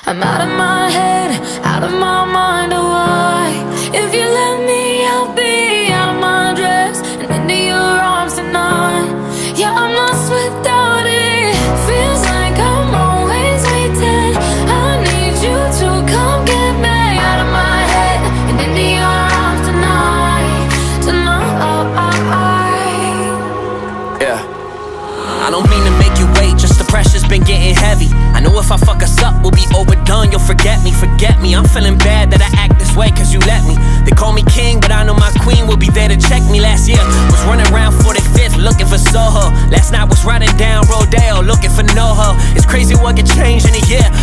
I'm out of my head, out of my mind, oh why? If you let me, I'll be out of my dress and into your arms tonight. Yeah, I'm lost without it. Feels like I'm always waiting. I need you to come get me out of my head and into your arms tonight. Yeah. I don't mean to make you wait, just the pressure's been getting heavy. I know if I fuck us up, we'll be overdone. You'll forget me. I'm feeling bad that I act this way.